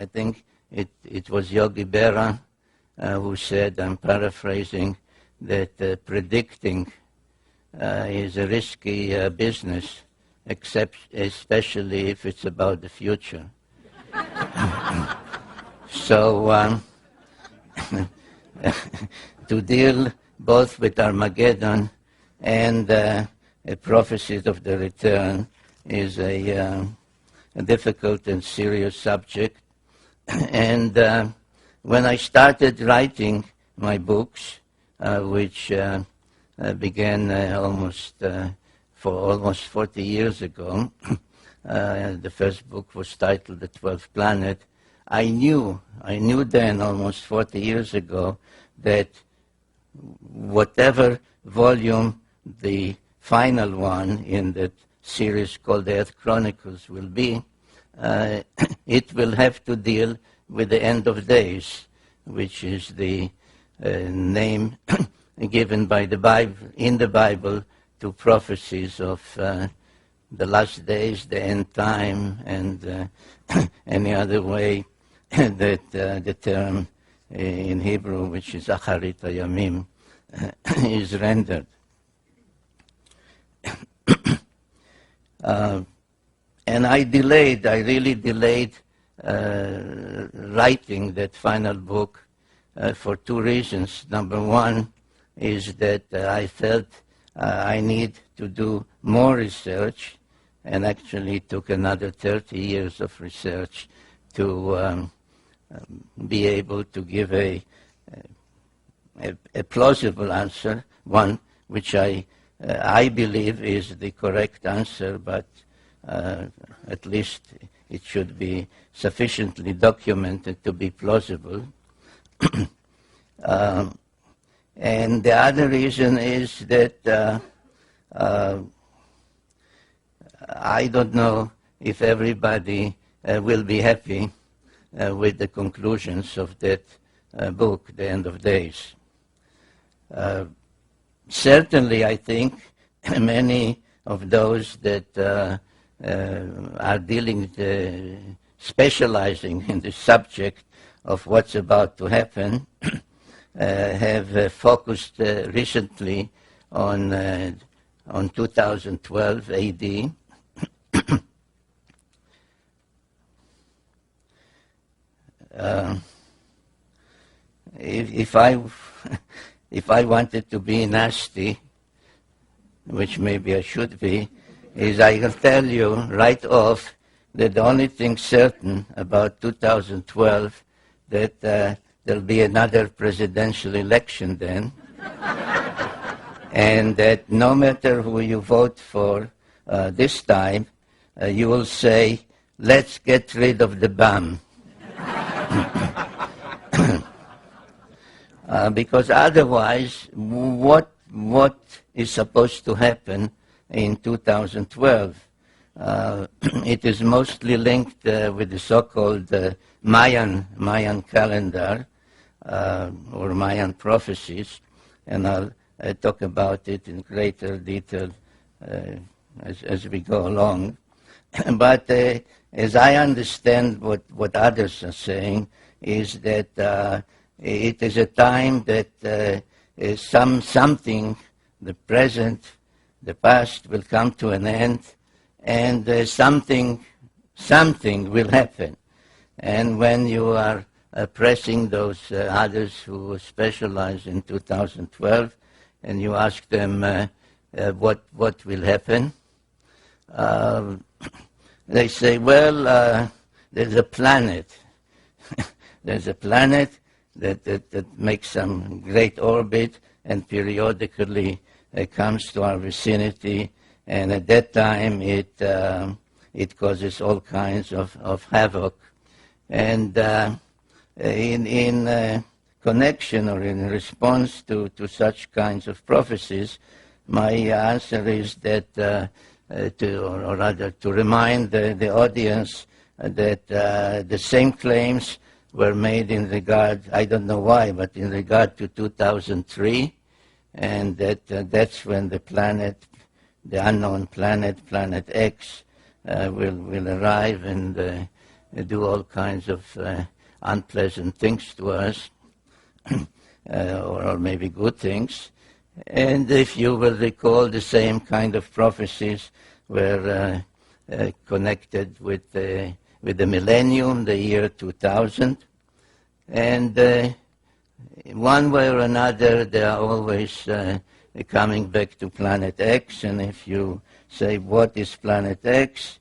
I think it was Yogi Berra who said, I'm paraphrasing, that predicting is a risky business, especially if it's about the future. So to deal both with Armageddon and prophecies of the return is a difficult and serious subject. And when I started writing my books, which began almost 40 years ago, the first book was titled The 12th Planet. I knew then, almost 40 years ago, that whatever volume the final one in that series called the Earth Chronicles will be, it will have to deal with the end of days, which is the name given by the Bible, in the Bible, to prophecies of the last days, the end time, and any other way that the term in Hebrew, which is Acharit Hayamim, is rendered. And I really delayed writing that final book for two reasons. Number one is that I felt I need to do more research, and actually took another 30 years of research to be able to give a plausible answer, one which I believe is the correct answer, but at least it should be sufficiently documented to be plausible. And the other reason is that I don't know if everybody will be happy with the conclusions of that book, The End of Days. Certainly, I think many of those that are specializing in the subject of what's about to happen have focused recently on 2012 AD. If I wanted to be nasty, which maybe I should be, is I can tell you right off that the only thing certain about 2012 that there'll be another presidential election then, and that no matter who you vote for this time, you will say, let's get rid of the bomb. Because otherwise, what is supposed to happen in 2012? It is mostly linked with the so-called Mayan calendar or Mayan prophecies, and I'll talk about it in greater detail as we go along. But as I understand what others are saying, is that it is a time that something, the present, the past will come to an end, and something will happen. And when you are pressing those others who specialize in 2012, and you ask them what will happen, they say, well, there's a planet. There's a planet that makes some great orbit and periodically comes to our vicinity, and at that time it causes all kinds of havoc. And in connection or in response to such kinds of prophecies, my answer is that to remind the audience that the same claims were made in regard, I don't know why, but in regard to 2003, and that's when the planet, the unknown planet, Planet X, will arrive, and do all kinds of unpleasant things to us, or maybe good things. And if you will recall, the same kind of prophecies were connected with the millennium, the year 2000. And one way or another, they are always coming back to Planet X. And if you say, what is Planet X?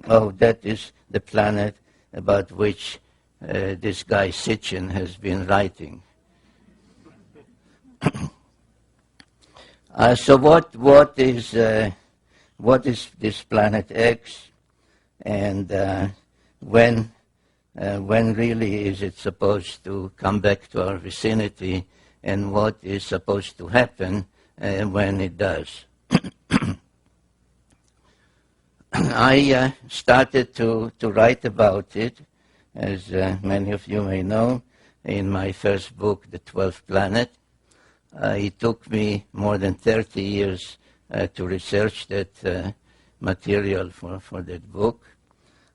Oh, that is the planet about which this guy Sitchin has been writing. So what is this Planet X, and when really is it supposed to come back to our vicinity, and what is supposed to happen when it does? I started to write about it, as many of you may know, in my first book, The 12th Planet. It took me more than 30 years to research that material for that book.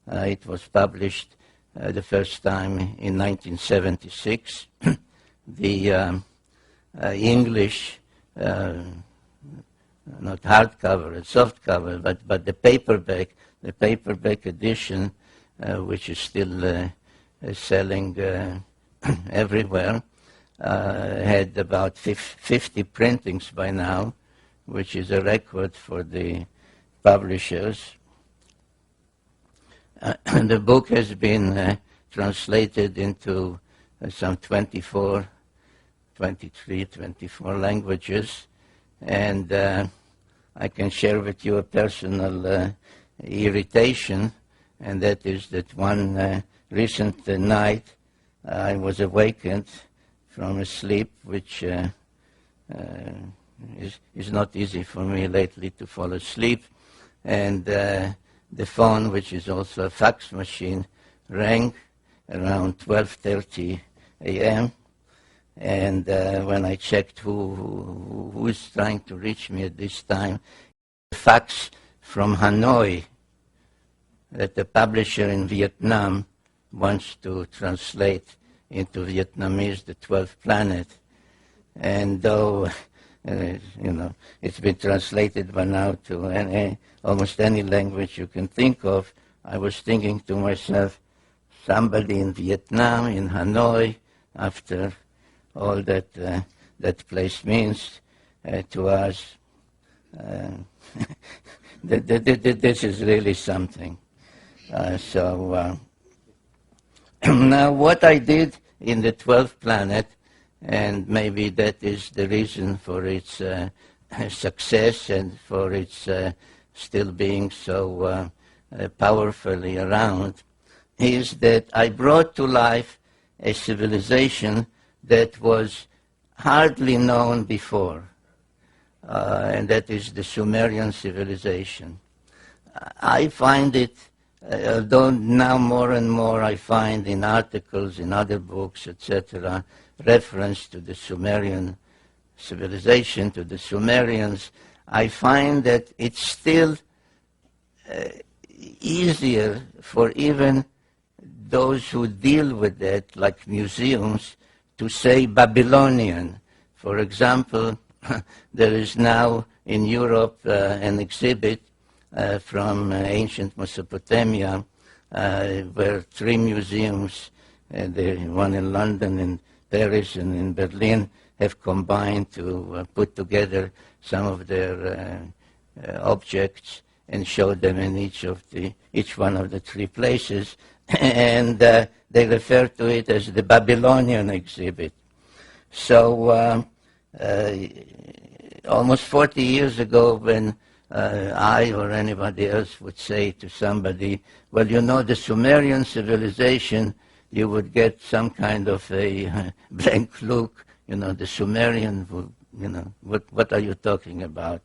It was published the first time in 1976. The English, not hardcover, softcover, but the paperback edition, which is still selling everywhere, had about 50 printings by now, which is a record for the publishers. The book has been translated into some 24 languages, and I can share with you a personal irritation, and that is that one recent night I was awakened from a sleep which is not easy for me lately to fall asleep, and the phone, which is also a fax machine, rang around 12:30 a.m. And when I checked who is trying to reach me at this time, a fax from Hanoi that the publisher in Vietnam wants to translate into Vietnamese the 12th Planet. And though, it's been translated by now to almost any language you can think of, I was thinking to myself, somebody in Vietnam, in Hanoi, after all that that place means to us, this is really something. Now what I did in the 12th Planet, and maybe that is the reason for its success and for its still being so powerfully around, is that I brought to life a civilization that was hardly known before, and that is the Sumerian civilization. I find it, although now more and more I find in articles, in other books, etc., reference to the Sumerian civilization, to the Sumerians, I find that it's still easier for even those who deal with that, like museums, to say Babylonian. For example, there is now in Europe an exhibit from ancient Mesopotamia where 3 museums, the one in London, in Paris, and in Berlin, have combined to put together some of their objects and show them in each one of the 3 places. And they refer to it as the Babylonian exhibit. So almost 40 years ago, when I or anybody else would say to somebody, well, the Sumerian civilization, you would get some kind of a blank look, the Sumerian, what are you talking about?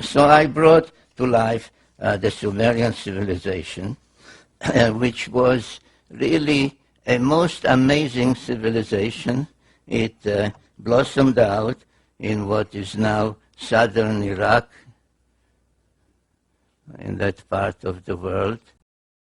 So I brought to life the Sumerian civilization, which was really a most amazing civilization. It blossomed out in what is now southern Iraq, in that part of the world.